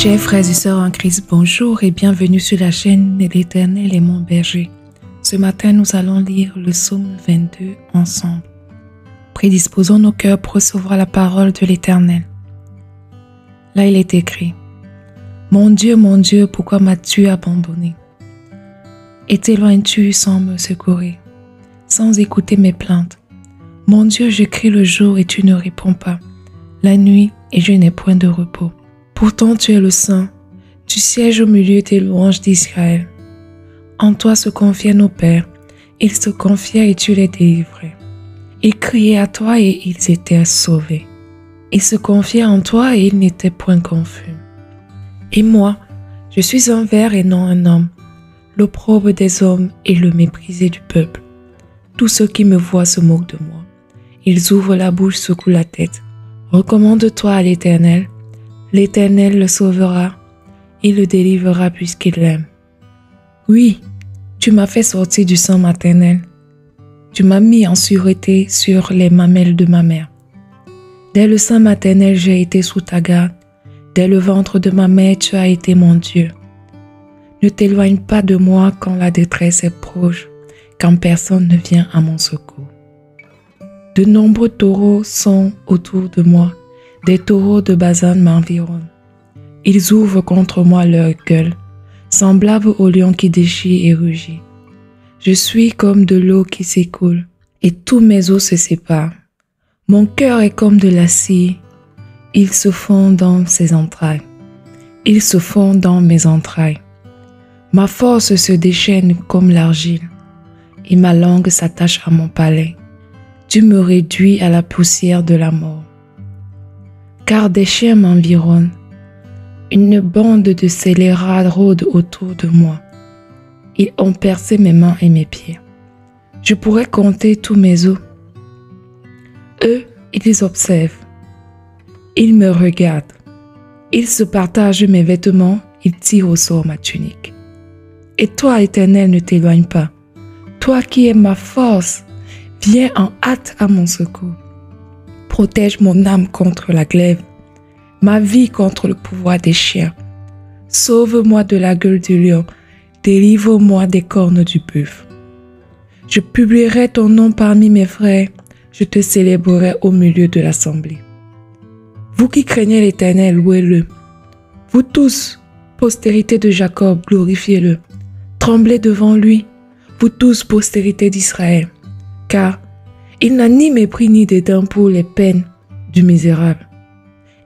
Chers frères et sœurs en Christ, bonjour et bienvenue sur la chaîne de l'Éternel est mon berger. Ce matin, nous allons lire le psaume 22 ensemble. Prédisposons nos cœurs pour recevoir la parole de l'Éternel. Là, il est écrit: mon Dieu, pourquoi m'as-tu abandonné? Et t'éloignes-tu sans me secourir, sans écouter mes plaintes? Mon Dieu, je crie le jour et tu ne réponds pas, la nuit et je n'ai point de repos. Pourtant tu es le Saint, tu sièges au milieu des louanges d'Israël. En toi se confiaient nos pères, ils se confiaient et tu les délivrais. Ils criaient à toi et ils étaient sauvés. Ils se confiaient en toi et ils n'étaient point confus. Et moi, je suis un ver et non un homme, l'opprobre des hommes et le méprisé du peuple. Tous ceux qui me voient se moquent de moi. Ils ouvrent la bouche, secouent la tête. Recommande-toi à l'Éternel. L'Éternel le sauvera, il le délivrera puisqu'il l'aime. Oui, tu m'as fait sortir du sein maternel. Tu m'as mis en sûreté sur les mamelles de ma mère. Dès le sein maternel, j'ai été sous ta garde. Dès le ventre de ma mère, tu as été mon Dieu. Ne t'éloigne pas de moi quand la détresse est proche, quand personne ne vient à mon secours. De nombreux taureaux sont autour de moi. Des taureaux de Bazan m'environnent. Ils ouvrent contre moi leur gueule, semblables aux lions qui déchirent et rugissent. Je suis comme de l'eau qui s'écoule, et tous mes os se séparent. Mon cœur est comme de la cire, il se fond dans ses entrailles. Il se fond dans mes entrailles. Ma force se déchaîne comme l'argile, et ma langue s'attache à mon palais. Tu me réduis à la poussière de la mort. Car des chiens m'environnent, une bande de scélérats rôde autour de moi. Ils ont percé mes mains et mes pieds. Je pourrais compter tous mes os. Eux, ils observent. Ils me regardent. Ils se partagent mes vêtements, ils tirent au sort ma tunique. Et toi, Éternel, ne t'éloigne pas. Toi qui es ma force, viens en hâte à mon secours. Protège mon âme contre la glaive, ma vie contre le pouvoir des chiens. Sauve-moi de la gueule du lion, délivre-moi des cornes du bœuf. Je publierai ton nom parmi mes frères, je te célébrerai au milieu de l'assemblée. Vous qui craignez l'Éternel, louez-le. Vous tous, postérité de Jacob, glorifiez-le. Tremblez devant lui, vous tous, postérité d'Israël, car il n'a ni mépris ni dédain pour les peines du misérable.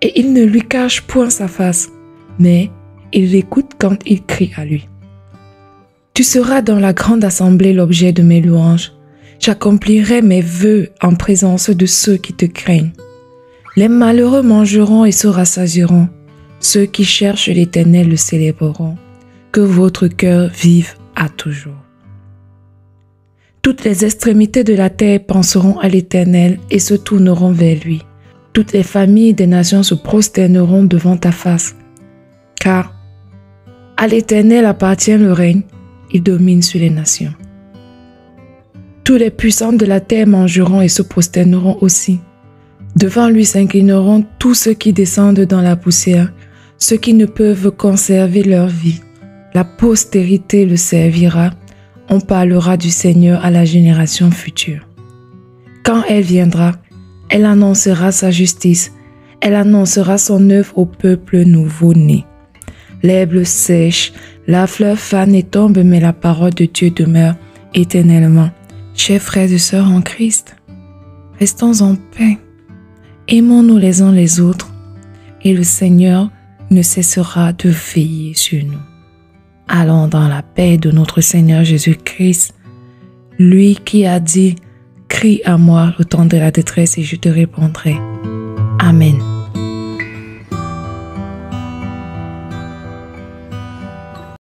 Et il ne lui cache point sa face, mais il l'écoute quand il crie à lui. Tu seras dans la grande assemblée l'objet de mes louanges. J'accomplirai mes vœux en présence de ceux qui te craignent. Les malheureux mangeront et se rassasieront. Ceux qui cherchent l'Éternel le célébreront. Que votre cœur vive à toujours. Toutes les extrémités de la terre penseront à l'Éternel et se tourneront vers lui. Toutes les familles des nations se prosterneront devant ta face. Car à l'Éternel appartient le règne, il domine sur les nations. Tous les puissants de la terre mangeront et se prosterneront aussi. Devant lui s'inclineront tous ceux qui descendent dans la poussière, ceux qui ne peuvent conserver leur vie. La postérité le servira. On parlera du Seigneur à la génération future. Quand elle viendra, elle annoncera sa justice, elle annoncera son œuvre au peuple nouveau-né. L'herbe sèche, la fleur fane et tombe, mais la parole de Dieu demeure éternellement. Chers frères et sœurs en Christ, restons en paix, aimons-nous les uns les autres, et le Seigneur ne cessera de veiller sur nous. Allons dans la paix de notre Seigneur Jésus-Christ, lui qui a dit « Crie à moi le temps de la détresse et je te répondrai. » Amen.